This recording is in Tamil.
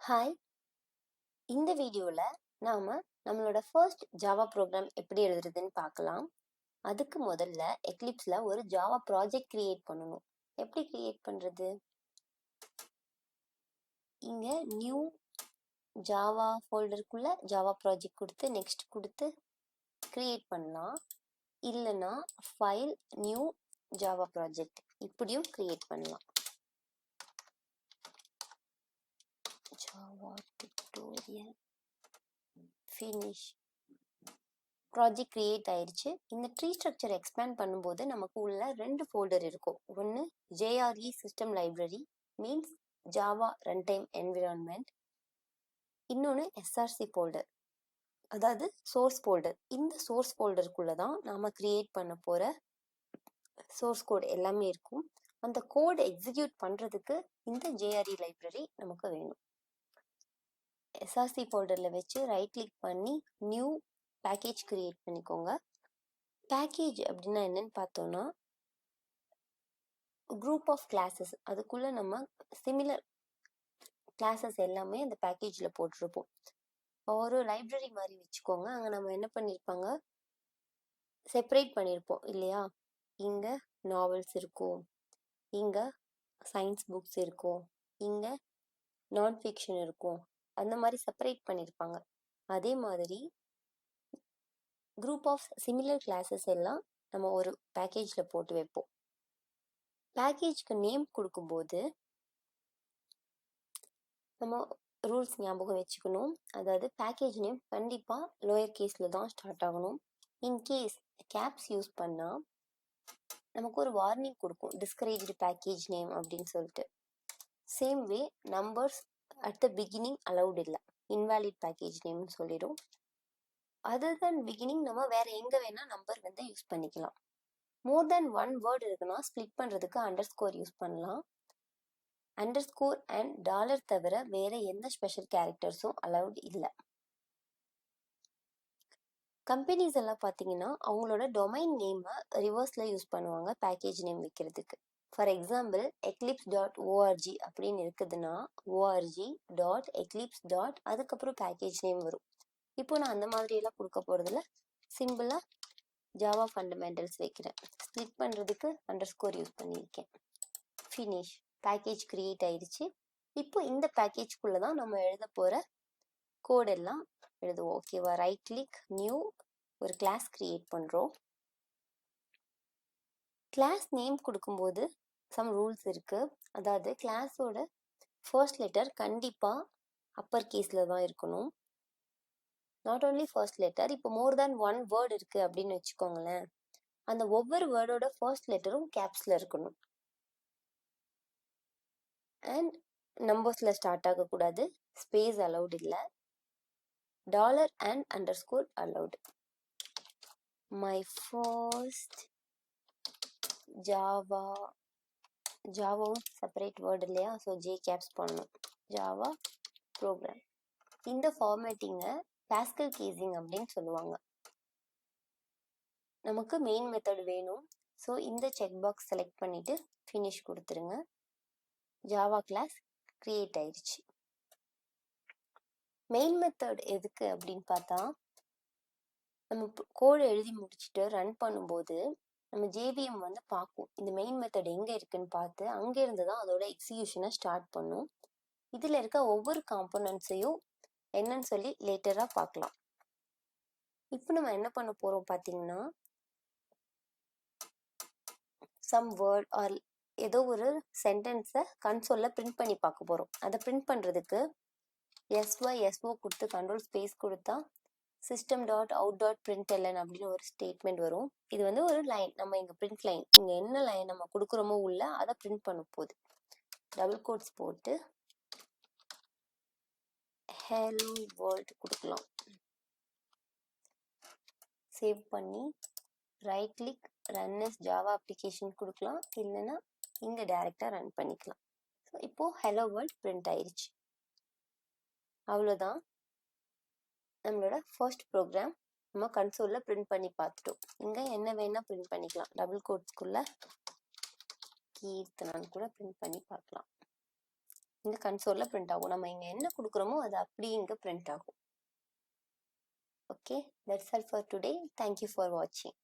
ஹாய், இந்த வீடியோவில் நாம் நம்மளோட ஃபர்ஸ்ட் ஜாவா ப்ரோக்ராம் எப்படி எழுதுறதுன்னு பார்க்கலாம். அதுக்கு முதல்ல எக்லிப்ஸில் ஒரு ஜாவா ப்ராஜெக்ட் கிரியேட் பண்ணணும். எப்படி கிரியேட் பண்ணுறது? இங்கே நியூ ஜாவா ஃபோல்டருக்குள்ளே ஜாவா ப்ராஜெக்ட் கொடுத்து நெக்ஸ்ட் கொடுத்து கிரியேட் பண்ணலாம். இல்லைன்னா ஃபைல் நியூ ஜாவா ப்ராஜெக்ட் இப்படியும் கிரியேட் பண்ணலாம். Java tutorial finish. Project create ஆயிடுச்சு. இந்த ட்ரீ ஸ்ட்ரக்சர் எக்ஸ்பேண்ட் பண்ணும்போது நமக்கு உள்ள 2 ஃபோல்டர் இருக்கும். ஒன்று JRE system library means Java runtime environment, இன்னொன்று SRC ஃபோல்டர் அதாவது சோர்ஸ் ஃபோல்டர். இந்த சோர்ஸ் ஃபோல்டருக்குள்ளே தான் நாம் கிரியேட் பண்ண போகிற சோர்ஸ் கோட் எல்லாமே இருக்கும். அந்த கோட் எக்ஸிக்யூட் பண்ணுறதுக்கு இந்த JRE லைப்ரரி நமக்கு வேணும். SRC ஃபோல்டரில் வச்சு ரைட் கிளிக் பண்ணி நியூ பேக்கேஜ் கிரியேட் பண்ணிக்கோங்க. பேக்கேஜ் அப்படின்னா என்னன்னு பார்த்தோன்னா குரூப் ஆஃப் கிளாஸஸ், அதுக்குள்ளே நம்ம சிமிலர் கிளாஸஸ் எல்லாமே அந்த பேக்கேஜில் போட்டிருப்போம். ஒரு லைப்ரரி மாதிரி வச்சுக்கோங்க. அங்கே நம்ம என்ன பண்ணியிருப்பாங்க, செப்பரேட் பண்ணியிருப்போம் இல்லையா? இங்கே நாவல்ஸ் இருக்கும், இங்கே சயின்ஸ் புக்ஸ் இருக்கும், இங்கே நான் ஃபிக்ஷன் இருக்கும், அந்த மாதிரி செப்பரேட் பண்ணியிருப்பாங்க. அதே மாதிரி குரூப் ஆஃப் சிமிலர் கிளாஸஸ் எல்லாம் நம்ம ஒரு பேக்கேஜில் போட்டு வைப்போம். பேக்கேஜ்க்கு நேம் கொடுக்கும்போது நம்ம ரூல்ஸ் ஞாபகம் வச்சுக்கணும். அதாவது பேக்கேஜ் நேம் கண்டிப்பாக லோயர் கேஸில் தான் ஸ்டார்ட் ஆகணும். இன்கேஸ் கேப்ஸ் யூஸ் பண்ணால் நமக்கு ஒரு வார்னிங் கொடுக்கும், டிஸ்கரேஜ்டு பேக்கேஜ் நேம் அப்படின்னு சொல்லிட்டு. Same way numbers at the beginning allowed இல்லை, இன்வேலிட் பேக்கேஜ் நேம்னு சொல்லிடும். அதர் தென் பிகினிங் நம்ம வேற எங்கே வேணால் நம்பர் வந்து யூஸ் பண்ணிக்கலாம். மோர் தென் 1 வேர்டு இருக்குன்னா ஸ்ப்ளிட் பண்ணுறதுக்கு அண்டர்ஸ்கோர் யூஸ் பண்ணலாம். அண்டர்ஸ்கோர் அண்ட் டாலர் தவிர வேற எந்த ஸ்பெஷல் கேரக்டர்ஸும் அலவுட் இல்லை. கம்பெனிஸ் எல்லாம் பார்த்தீங்கன்னா அவங்களோட டொமைன் நேமை ரிவர்ஸில் யூஸ் பண்ணுவாங்க பேக்கேஜ் நேம் வைக்கிறதுக்கு. ஃபார் எக்ஸாம்பிள் eclipse.org அப்படின்னு இருக்குதுன்னா org.eclipse. அதுக்கப்புறம் பேக்கேஜ் நேம் வரும். இப்போ நான் அந்த மாதிரியெல்லாம் கொடுக்க போகிறதுல சிம்பிளாக ஜாவா ஃபண்டமெண்டல்ஸ் வைக்கிறேன். ஸ்ப்ளிட் பண்ணுறதுக்கு அண்டர்ஸ்கோர் யூஸ் பண்ணியிருக்கேன். ஃபினிஷ். பேக்கேஜ் கிரியேட் ஆயிடுச்சு. இப்போ இந்த பேக்கேஜ்குள்ளே தான் நம்ம எழுத போகிற கோடெல்லாம் எழுதுவோம். ஓகேவா? ரைட் கிளிக் நியூ, ஒரு கிளாஸ் கிரியேட் பண்ணுறோம். கிளாஸ் நேம் கொடுக்கும்போது சம் ரூல்ஸ் இருக்குது. அதாவது கிளாஸோட ஃபர்ஸ்ட் லெட்டர் கண்டிப்பாக அப்பர் கேஸில் தான் இருக்கணும். Not only first letter. இப்போ மோர் தேன் 1 வேர்டு இருக்குது அப்படின்னு வச்சுக்கோங்களேன், அந்த ஒவ்வொரு வேர்டோட ஃபர்ஸ்ட் லெட்டரும் கேப்ஸில் இருக்கணும். அண்ட் நம்பர்ஸில் ஸ்டார்ட் ஆகக்கூடாது. ஸ்பேஸ் அலவுட் இல்லை. Dollar and underscore allowed. My first ஜாவாவும் செப்பரேட் வேர்டு இல்லையா? ஸோ ஜே கேப்ஸ் பண்ணணும். Java program. இந்த ஃபார்மேட்டிங்கை பாஸ்கல் கேசிங் அப்படின்னு சொல்லுவாங்க. நமக்கு மெயின் மெத்தட் வேணும். ஸோ இந்த செக் பாக்ஸ் செலக்ட் பண்ணிவிட்டு ஃபினிஷ் கொடுத்துருங்க. ஜாவா கிளாஸ் கிரியேட் ஆயிடுச்சு. மெயின் மெத்தட் எதுக்கு அப்படின்னு பார்த்தா, நம்ம கோடு எழுதி முடிச்சுட்டு ரன் பண்ணும்போது நம்ம JVM வந்து பார்க்கும் இந்த மெயின் மெத்தட் எங்கே இருக்குன்னு பார்த்து அங்கேருந்து தான் அதோட எக்ஸிக்யூஷனை ஸ்டார்ட் பண்ணும். இதில் இருக்க ஒவ்வொரு காம்போனன்ட்ஸையும் என்னன்னு சொல்லி லேட்டராக பார்க்கலாம். இப்போ நம்ம என்ன பண்ண போகிறோம் பார்த்தீங்கன்னா, சம் வேர்ட் ஆர் ஏதோ ஒரு சென்டென்ஸை கன்சோலில் பிரிண்ட் பண்ணி பார்க்க போகிறோம். அதை பிரிண்ட் பண்ணுறதுக்கு SYSO கொடுத்து கண்ட்ரோல் ஸ்பேஸ் கொடுத்தா system.out.println அப்படின்னு ஒரு ஸ்டேட்மெண்ட் வரும். இது வந்து ஒரு லைன், நம்ம இங்கே பிரிண்ட் லைன், இங்கே என்ன லைன் நம்ம கொடுக்குறோமோ உள்ள அதை பிரிண்ட் பண்ண போகுது. டபுள் கோட்ஸ் போட்டு ஹலோ வேர்ல்ட் கொடுக்கலாம். சேவ் பண்ணி right click run as Java application கொடுக்கலாம். இல்லைன்னா இங்கே டைரெக்டாக ரன் பண்ணிக்கலாம். ஸோ இப்போது ஹலோ வேர்ல்ட் பிரிண்ட் ஆயிடுச்சு. அவ்வளோதான், நம்மளோட ஃபர்ஸ்ட் ப்ரோக்ராம் நம்ம கன்சோலில் பிரிண்ட் பண்ணி பார்த்துட்டோம். இங்கே என்ன வேணால் பிரிண்ட் பண்ணிக்கலாம். டபுள் கோட்ஸ்குள்ளே கீர்த்தனான்னு கூட பிரிண்ட் பண்ணி பார்க்கலாம். இந்த கன்சோலில் பிரிண்ட் ஆகும். நம்ம இங்கே என்ன கொடுக்குறோமோ அது அப்படி இங்கே பிரிண்ட் ஆகும். Okay, that's all for today. Thank you for வாட்சிங்.